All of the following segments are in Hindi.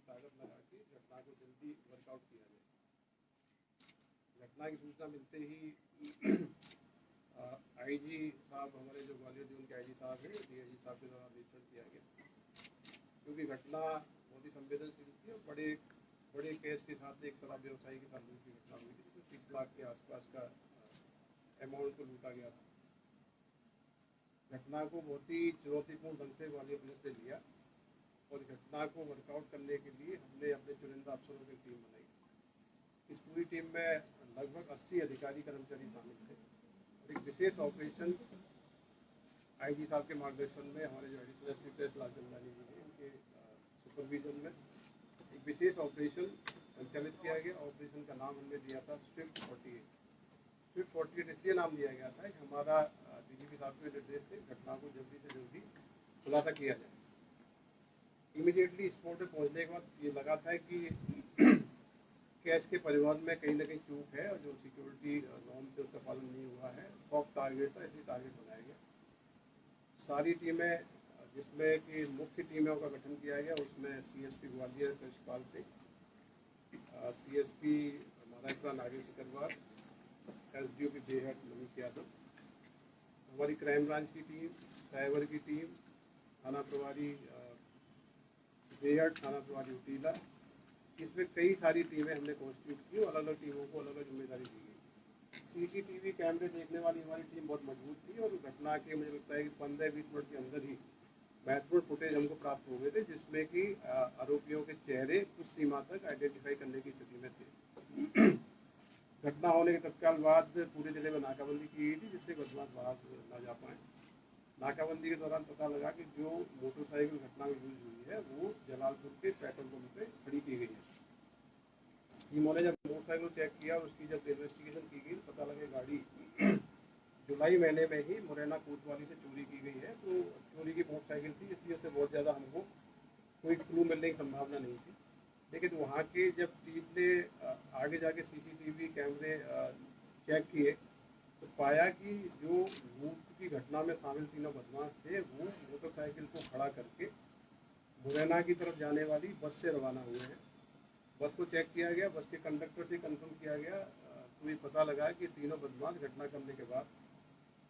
ताकत लगा के घटना को जल्दी वर्कआउट किया जाए। घटना की सूचना मिलते ही आईजी साहब, हमारे जो ग्वालियर जोन के आईजी साहब हैं, डीआईजी साहब के द्वारा निरीक्षण किया गया, क्योंकि घटना बहुत ही संवेदनशील थी और बड़े केस के साथ एक शराब व्यवसायी के साथ लूट की घटना हुई थी, जिसमें 6 लाख के आसपास का अमाउंट को लूटा गया था। घटना को बहुत ही चुनौतीपूर्ण ढंग से ग्वालियर पुलिस ने लिया और घटना को वर्कआउट करने के लिए हमने अपने चुनिंदा अफसरों की टीम बनाई। इस पूरी टीम में लगभग 80 अधिकारी कर्मचारी शामिल थे और एक विशेष ऑपरेशन आईजी साहब के मार्गदर्शन में, हमारे जो एडिशनल एसपी प्रेस लालचंदानी जी हैं, इनके सुपरविजन में एक विशेष ऑपरेशन संचालित किया गया। ऑपरेशन का नाम हमने दिया था स्विफ्ट 48। स्विफ्ट 48 इसलिए नाम दिया गया था कि हमारा डीजीपी साहब के निर्देश थे घटना को जल्दी से जल्दी खुलासा किया जाए। इमीडिएटली स्पॉट पर पहुंचने के बाद ये लगा था कि केस के परिवहन में कहीं ना कहीं चूक है और जो सिक्योरिटी नॉर्म से उसका पालन नहीं हुआ है। सॉफ्ट टारगेट था, इसलिए टारगेट बनाया गया। सारी टीमें, जिसमें कि मुख्य टीमों का गठन किया गया, उसमें CSP Gwalior Krishnapal Singh, CSP Maharashtra Nagesh Sikarwar, SDOP Behat Manish Yadav, हमारी क्राइम ब्रांच की टीम, साइबर की टीम, थाना प्रभारी बेहट, थाना प्रभारी उटीला, इसमें कई सारी टीमें हमने कॉन्स्टिट्यूट की और अलग अलग टीमों को अलग अलग जिम्मेदारी दी गई। सीसीटीवी कैमरे देखने वाली हमारी टीम बहुत मजबूत थी और घटना के मुझे लगता है कि 15-20 मिनट के अंदर ही महत्वपूर्ण फुटेज हमको प्राप्त हो गए थे, जिसमें कि आरोपियों के चेहरे कुछ सीमा तक आइडेंटिफाई करने की स्थिति में थे। घटना होने के तत्काल बाद पूरे जिले में नाकाबंदी की गई थी, जिससे बदमाश बाहर न जा पाए। नाकाबंदी के दौरान पता लगा कि जो मोटरसाइकिल घटना में यूज हुई है वो जलालपुर के पेट्रोल पंप पे खड़ी की गई है। टीमों ने जब मोटरसाइकिल चेक किया और उसकी जब इन्वेस्टिगेशन की गई, पता लगे गाड़ी जुलाई महीने में ही मुरैना कोतवाली से चोरी की गई है। तो चोरी की मोटरसाइकिल थी, इसलिए उससे बहुत ज़्यादा हमको कोई क्लू मिलने की संभावना नहीं थी। लेकिन वहाँ के जब टीम ने आगे जाके सीसीटीवी कैमरे चेक किए तो पाया कि जो लूट की घटना में शामिल तीनों बदमाश थे वो मोटरसाइकिल को खड़ा करके मुरैना की तरफ जाने वाली बस से रवाना हुए हैं। बस को चेक किया गया, बस के कंडक्टर से कंफर्म किया गया, तो ये पता लगा कि तीनों बदमाश घटना करने के बाद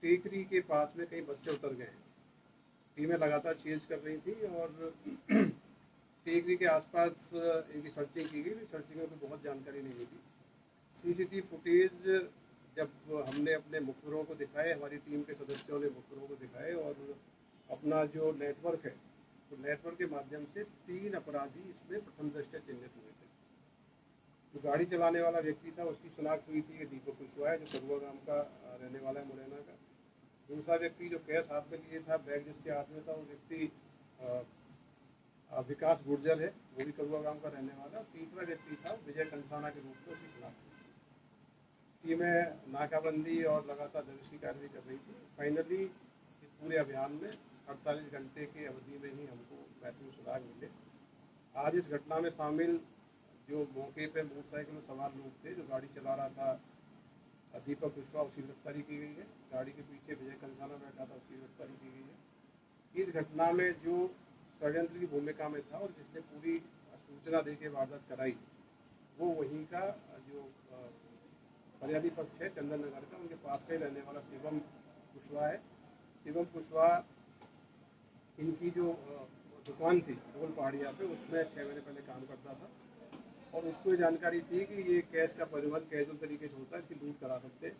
टेकरी के पास में कहीं बस से उतर गए हैं। टीमें लगातार चेंज कर रही थी और टेकरी के आसपास इनकी सर्चिंग की गई। सर्चिंग में बहुत जानकारी नहीं मिली। सीसीटीवी फुटेज जब हमने अपने मुखबिरों को दिखाए, हमारी टीम के सदस्यों ने मुखबिरों को दिखाए और अपना जो नेटवर्क है, तो नेटवर्क के माध्यम से 3 अपराधी इसमें प्रथम दृष्टया चिन्हित हुए थे। जो गाड़ी चलाने वाला व्यक्ति था उसकी शिनाख्त हुई थी कि दीपक कुशवाहा है, जो करुआ गांव का रहने वाला है, मुरैना का। दूसरा व्यक्ति जो कैश हाथ में लिए था, बैग जिसके हाथ में था, वो व्यक्ति विकास गुर्जर है, वो भी करुआ गांव का रहने वाला। तीसरा व्यक्ति था विजय कंसाना के रूप में उसकी शिनाख्त हुई। टीमें नाकाबंदी और लगातार दबिश की कार्रवाई कर रही थी। फाइनली इस पूरे अभियान में 48 घंटे की अवधि में ही हमको महत्वपूर्ण सुराग मिले। आज इस घटना में शामिल जो मौके पे मोटरसाइकिल में सवार लोग थे, जो गाड़ी चला रहा था दीपक कुशवाहा, उसकी गिरफ्तारी की गई है। गाड़ी के पीछे विजय कंसाना बैठा था, उसकी गिरफ्तारी की गई है। इस घटना में जो षड्यंत्र की भूमिका में था और जिसने पूरी सूचना देके वारदात कराई, वो वहीं का जो फरियादी पक्ष है चंदन नगर का, उनके पास का ही रहने वाला शिवम कुशवाहा है। शिवम कुशवाहा, इनकी जो दुकान थी डोल पहाड़िया पे, उसमें 6 महीने पहले काम करता था और उसको ये जानकारी थी कि ये कैश का परिवहन कैजुअल तरीके से होता है, इसकी लूट करा सकते।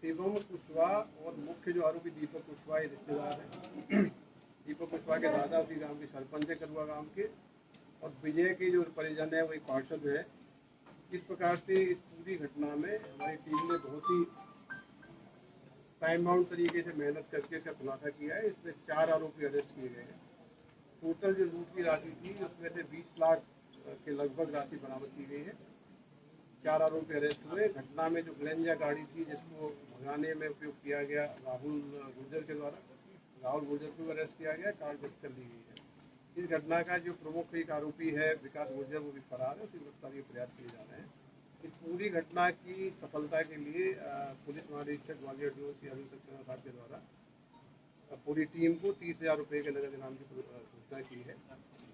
शिवम कुशवाहा और मुख्य जो आरोपी दीपक कुशवाहा ये रिश्तेदार हैं। दीपक कुशवाहा के दादा उसी गांव के सरपंच है, करुआ गांव के, और विजय के जो परिजन है वो एक पार्षद है। इस प्रकार से इस पूरी घटना में हमारी टीम ने बहुत ही टाइम बाउंड तरीके से मेहनत करके इसका खुलासा किया है। इसमें 4 आरोपी अरेस्ट किए गए हैं। टोटल जो लूट की राशि थी उसमें से 20 लाख के लगभग राशि बरामद की गई है। 4 आरोपी अरेस्ट हुए। घटना में जो ग्लेंजा गाड़ी थी जिसको भगाने में उपयोग किया गया राहुल गुर्जर के द्वारा, राहुल गुर्जर को अरेस्ट किया गया, कार जब्त कर ली गई है। इस घटना का जो प्रमुख एक आरोपी है विकास गुर्जर, वो भी फरार है, उसकी गिरफ्तारी के प्रयास किए जा रहे हैं। इस पूरी घटना की सफलता के लिए पुलिस महानिरीक्षक ग्वालियर जोन श्री अरविंद सक्सेना साहब के द्वारा पूरी टीम को 30,000 रुपये के नगद इनाम की घोषणा की है।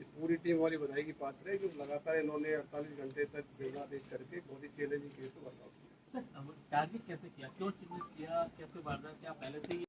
इस पूरी टीम वाली बधाई की पात्र है कि लगातार इन्होंने 48 घंटे तक बिना देख करके बहुत ही चैलेंजिंग केस को वर्कआउट किया। सर टारगेट कैसे किया, क्यों चिन्हित किया, कैसे वारदात, क्या पहले से ही